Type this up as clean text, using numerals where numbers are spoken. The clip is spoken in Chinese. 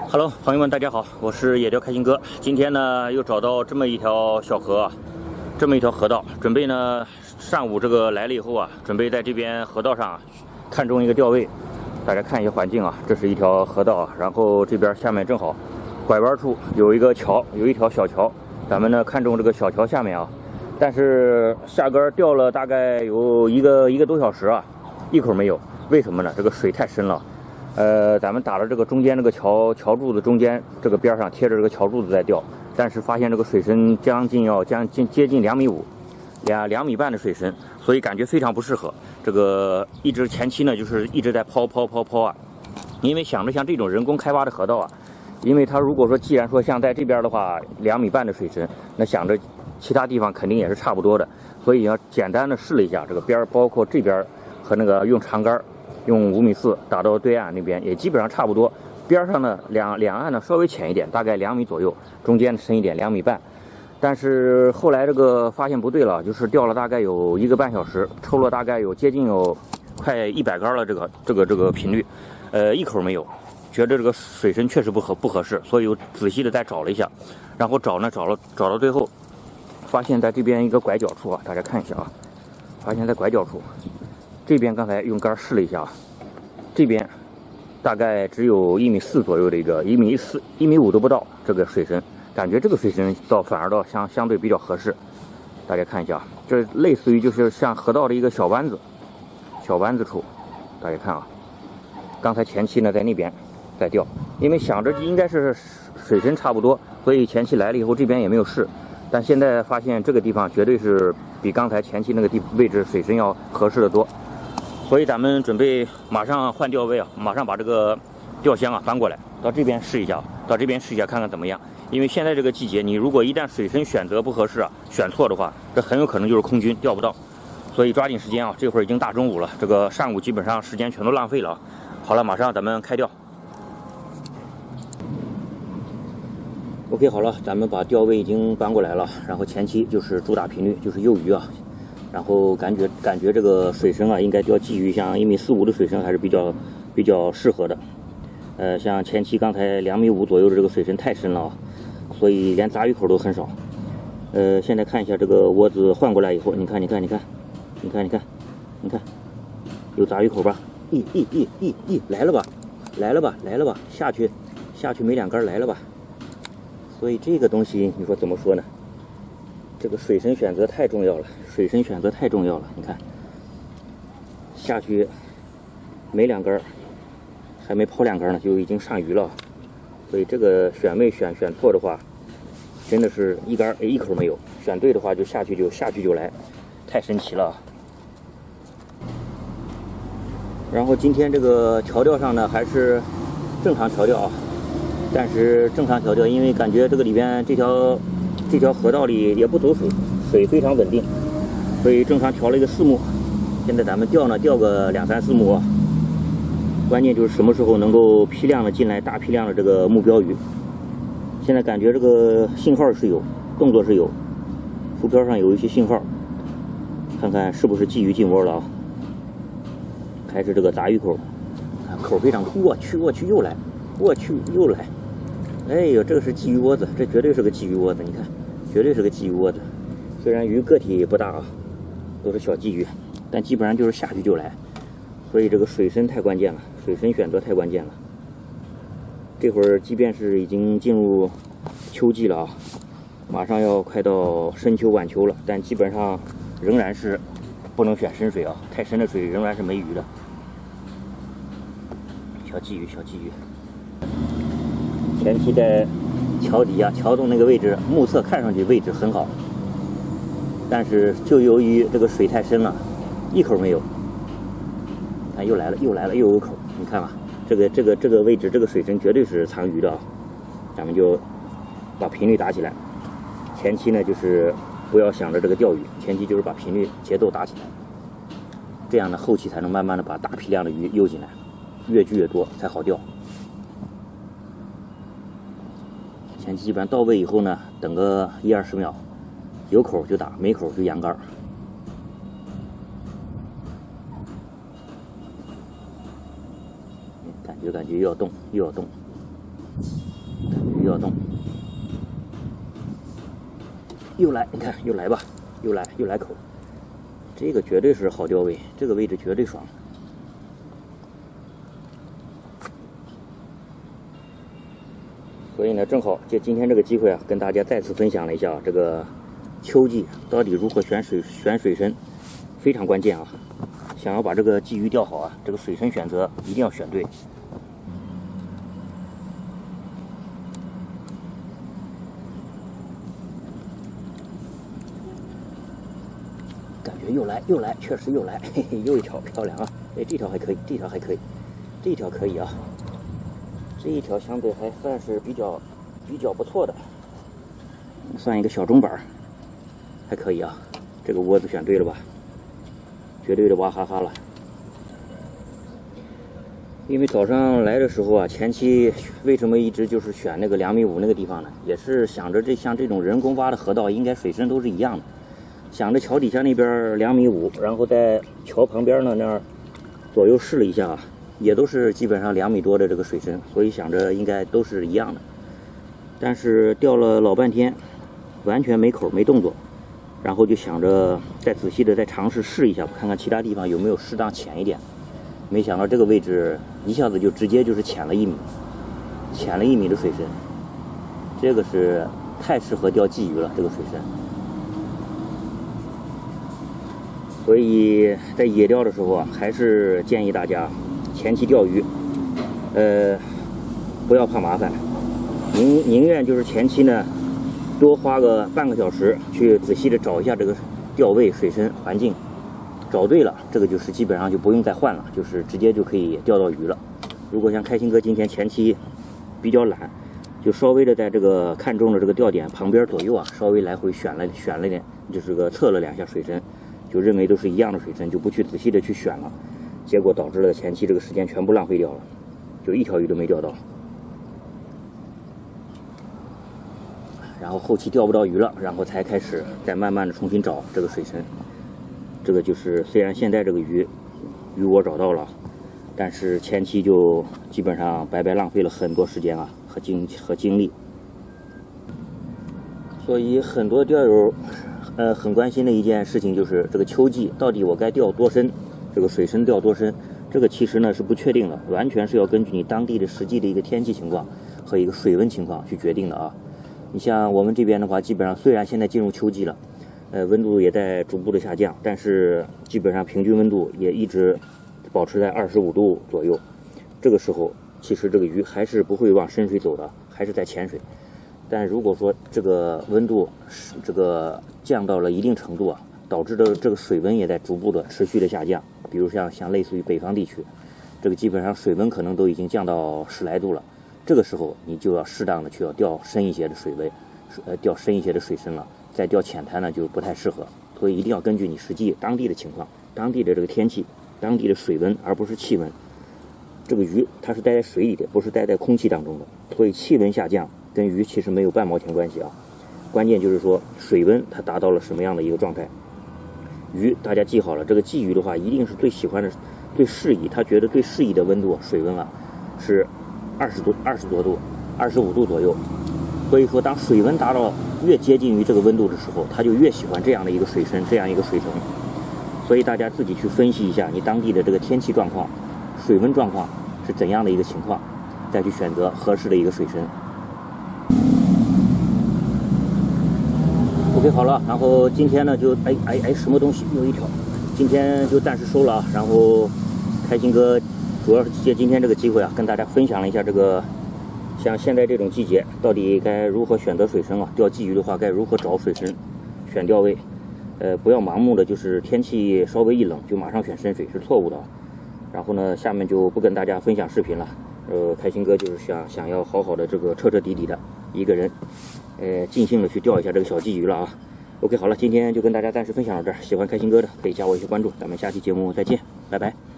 Hello， 朋友们，大家好，我是野钓开心哥。今天呢，又找到这么一条小河啊，这么一条河道，准备呢上午这个来了以后啊，准备在这边河道上看中一个钓位。大家看一下环境啊，这是一条河道啊，然后这边下面正好拐弯处有一个桥，有一条小桥，咱们呢看中这个小桥下面啊，但是下竿钓了大概有一个多小时啊，一口没有。为什么呢？这个水太深了。咱们打了这个中间这个桥柱子中间这个边上贴着这个桥柱子在钓，但是发现这个水深接近2.5米，2米半的水深，所以感觉非常不适合。这个一直前期呢就是一直在抛啊，因为想着像这种人工开挖的河道啊，因为它如果说既然说像在这边的话2米半的水深，那想着其他地方肯定也是差不多的，所以要简单的试了一下这个边，包括这边和那个用长竿。用5.4米打到对岸那边也基本上差不多，边上呢两岸呢稍微浅一点，大概2米左右，中间深一点2米半。但是后来这个发现不对了，就是钓了大概有1个半小时，抽了大概接近快100竿了，这个频率，一口没有，觉得这个水深确实不合适，所以我仔细的再找了一下，然后找到最后，发现在这边一个拐角处啊，大家看一下啊，发现在拐角处。这边刚才用竿试了一下，这边大概只有1.4米左右的一个1.5米都不到这个水深，感觉这个水深反而相对比较合适。大家看一下，这类似于就是像河道的一个小弯子处，大家看啊。刚才前期呢在那边在钓，因为想着应该是水深差不多，所以前期来了以后这边也没有试。但现在发现这个地方绝对是比刚才前期那个位置水深要合适的多。所以咱们准备马上换钓位啊，马上把这个钓箱啊翻过来，到这边试一下，看看怎么样。因为现在这个季节，你如果一旦水深选择不合适啊，选错的话，这很有可能就是空军钓不到。所以抓紧时间啊，这会儿已经大中午了，这个上午基本上时间全都浪费了啊。好了，马上咱们开钓。OK， 好了，咱们把钓位已经搬过来了，然后前期就是主打频率就是幼鱼啊。然后感觉这个水深啊，应该钓鲫鱼，像1.45米的水深还是比较适合的。像前期刚才2.5米左右的这个水深太深了啊，所以连杂鱼口都很少。现在看一下这个窝子换过来以后，你看，有杂鱼口吧？来了吧，下去没2竿来了吧？所以这个东西你说怎么说呢？这个水深选择太重要了，你看，下去没2竿，还没抛2竿呢，就已经上鱼了。所以这个选位选错的话，真的是一口没有；选对的话，就下去就来，太神奇了。然后今天这个调钓上呢，还是正常调钓啊，但是正常调钓，因为感觉这个里边这条河道里也不走水，水非常稳定，所以正常调了一个4目。现在咱们钓个2、3、4目啊，关键就是什么时候能够批量的进来大批量的这个目标鱼。现在感觉这个信号是有，动作是有，浮漂上有一些信号，看看是不是鲫鱼进窝了啊？还是这个杂鱼口，口非常粗，我去又来，哎呦，这个是鲫鱼窝子，这绝对是个鲫鱼窝子，你看，绝对是个鲫鱼窝子。虽然鱼个体不大啊，都是小鲫鱼，但基本上就是下去就来，所以这个水深太关键了，水深选择太关键了。这会儿即便是已经进入秋季了啊，马上要快到深秋晚秋了，但基本上仍然是不能选深水啊，太深的水仍然是没鱼的。小鲫鱼。前期在桥底下桥洞那个位置，目测看上去位置很好，但是就由于这个水太深了，一口没有。看又来了，又有口，你看吧，这个位置这个水深绝对是藏鱼的啊。咱们就把频率打起来，前期呢就是不要想着这个钓鱼，前期就是把频率节奏打起来，这样呢后期才能慢慢的把大批量的鱼诱进来，越聚越多才好钓。前期基本上到位以后呢，等个1、20秒，有口就打，没口就扬竿。感觉又要动，鱼要动，又来，你看又来吧，又来口，这个绝对是好钓位，这个位置绝对爽。所以呢，正好借今天这个机会啊，跟大家再次分享了一下这个秋季到底如何选水深，非常关键啊！想要把这个鲫鱼钓好啊，这个水深选择一定要选对。感觉又来，确实又来，嘿嘿，又一条漂亮啊！哎，这条还可以，这条可以啊。这一条相对还算是比较不错的，算一个小中板，还可以啊。这个窝子选对了吧？绝对的娃哈哈了。因为早上来的时候啊，前期为什么一直就是选那个2.5米那个地方呢？也是想着像这种人工挖的河道，应该水深都是一样的。想着桥底下那边2.5米，然后在桥旁边呢那儿左右试了一下啊。也都是基本上2米多的这个水深，所以想着应该都是一样的。但是钓了老半天，完全没口没动作，然后就想着再仔细的再尝试试一下，看看其他地方有没有适当浅一点。没想到这个位置一下子就直接就是浅了1米的水深，这个是太适合钓鲫鱼了，这个水深。所以在野钓的时候啊，还是建议大家。前期钓鱼，不要怕麻烦，宁愿就是前期呢，多花个半个小时去仔细的找一下这个钓位、水深、环境，找对了，这个就是基本上就不用再换了，就是直接就可以钓到鱼了。如果像开心哥今天前期比较懒，就稍微的在这个看中的这个钓点旁边左右啊，稍微来回选了点，就是个测了2下水深，就认为都是一样的水深，就不去仔细的去选了。结果导致了前期这个时间全部浪费掉了，就一条鱼都没钓到，然后后期钓不到鱼了，然后才开始再慢慢的重新找这个水深。这个就是虽然现在这个鱼我找到了，但是前期就基本上白白浪费了很多时间啊和精力。所以很多钓友很关心的一件事情就是这个秋季到底我该钓多深。这个水深钓多深，这个其实呢是不确定的，完全是要根据你当地的实际的一个天气情况和一个水温情况去决定的啊。你像我们这边的话，基本上虽然现在进入秋季了，温度也在逐步的下降，但是基本上平均温度也一直保持在25度左右。这个时候，其实这个鱼还是不会往深水走的，还是在浅水。但如果说这个温度这个降到了一定程度啊，导致的这个水温也在逐步的持续的下降。比如像类似于北方地区，这个基本上水温可能都已经降到10来度了，这个时候你就要适当的去要钓深一些的水位，钓深一些的水深了，再钓浅滩呢就不太适合。所以一定要根据你实际当地的情况、当地的这个天气、当地的水温，而不是气温。这个鱼它是待在水里的，不是待在空气当中的，所以气温下降跟鱼其实没有半毛钱关系啊。关键就是说水温它达到了什么样的一个状态。鱼大家记好了，这个鲫鱼的话，一定是最喜欢的、最适宜，他觉得最适宜的温度水温啊，是20多度、25度左右。所以说，当水温达到越接近于这个温度的时候，他就越喜欢这样的一个水深、这样一个水层。所以大家自己去分析一下你当地的这个天气状况、水温状况是怎样的一个情况，再去选择合适的一个水深。OK 好了，然后今天呢就什么东西又一条，今天就暂时收了啊。然后开心哥主要是借今天这个机会啊，跟大家分享了一下这个像现在这种季节到底该如何选择水深啊，钓鲫鱼的话该如何找水深，选钓位，不要盲目的就是天气稍微一冷就马上选深水是错误的。然后呢，下面就不跟大家分享视频了。开心哥就是想要好好的这个彻彻底底的一个人，尽兴的去钓一下这个小鲫鱼了啊。OK 好了，今天就跟大家暂时分享到这儿。喜欢开心哥的可以加我一些关注，咱们下期节目再见，拜拜。